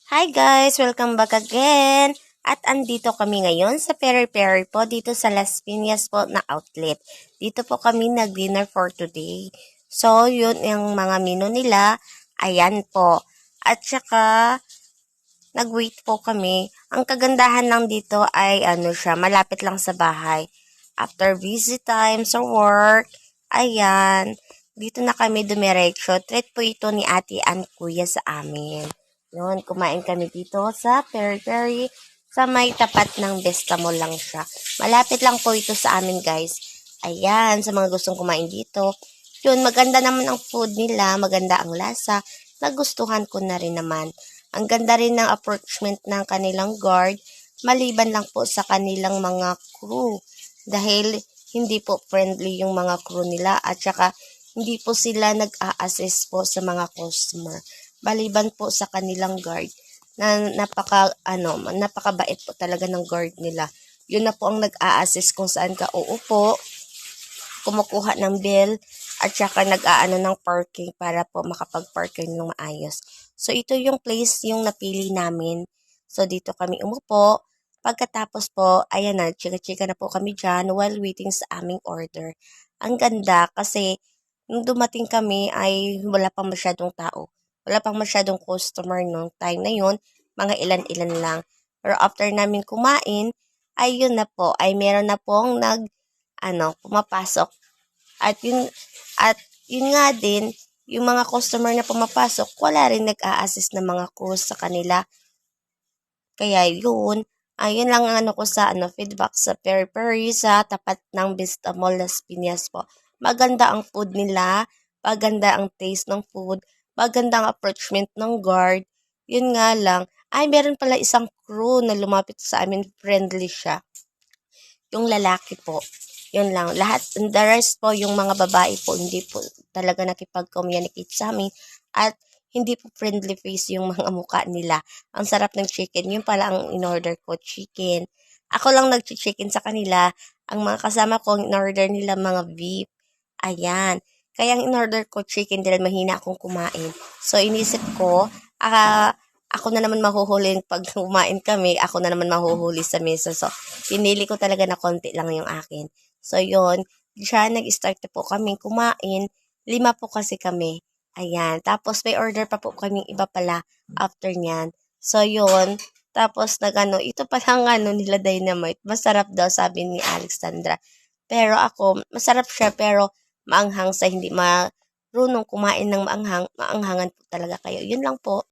Hi guys! Welcome back again! At andito kami ngayon sa Peri Peri po dito sa Las Piñas po na outlet. Dito po kami nag-dinner for today. So, yun yung mga menu nila. Ayan po. At saka, nag-wait po kami. Ang kagandahan lang dito ay siya, malapit lang sa bahay. After busy time sa work, ayan, dito na kami dumiretso. Treat po ito ni ate and kuya sa amin. Yun, kumain kami dito sa Peri Peri. Sa may tapat ng Vesta Mall lang siya. Malapit lang po ito sa amin, guys. Ayan, sa mga gustong kumain dito. Yun, maganda naman ang food nila. Maganda ang lasa. Nagustuhan ko na rin naman. Ang ganda rin ng approachment ng kanilang guard. Maliban lang po sa kanilang mga crew. Dahil hindi po friendly yung mga crew nila. At saka, hindi po sila nag-a-assist po sa mga customer. Maliban po sa kanilang guard na napakabait po talaga ng guard nila. Yun na po ang nag-a-assist kung saan ka uupo, kumukuha ng bill, at saka nag-aano ng parking para po makapag-parking ng maayos. So, ito yung place yung napili namin. So, dito kami umupo. Pagkatapos po, ayan na, chika-chika na po kami dyan while waiting sa aming order. Ang ganda kasi nung dumating kami ay wala pang masyadong tao. Wala pang masyadong customer nung time na yun. Mga ilan-ilan lang. Pero after namin kumain, ay yun na po. Ay meron na pong pumapasok. At yun nga din, yung mga customer na pumapasok, wala rin nag-a-assist ng mga crews sa kanila. Kaya yun, ayun lang ang ko sa feedback sa Peri Peri sa tapat ng Vista Mall Las Piñas po. Maganda ang food nila, maganda ang taste ng food, maganda ang approachment ng guard. Yun nga lang, ay meron pala isang crew na lumapit sa amin, friendly siya. Yung lalaki po. Yun lang. Lahat, the rest po, yung mga babae po, hindi po talaga nakipag-communicate sa amin. At hindi po friendly face yung mga mukha nila. Ang sarap ng chicken. Yun pala ang in-order ko, chicken. Ako lang nag-chicken sa kanila. Ang mga kasama ko, in-order nila mga beef. Ayan. Kaya ang in-order ko, chicken, dahil mahina akong kumain. So, inisip ko, ako na naman mahuhuli pag kumain kami, ako na naman mahuhuli sa mesa. So, pinili ko talaga na konti lang yung akin. So, yun. Diyan, nag-start na po kami kumain. 5 po kasi kami. Ayan. Tapos, may order pa po kaming iba pala after nyan. So, yun. Tapos, ito palang nila Dynamite. Masarap daw, sabi ni Alexandra. Pero ako, masarap siya, pero maanghang sa hindi marunong kumain ng maanghang. Maanghangan po talaga kayo. Yun lang po.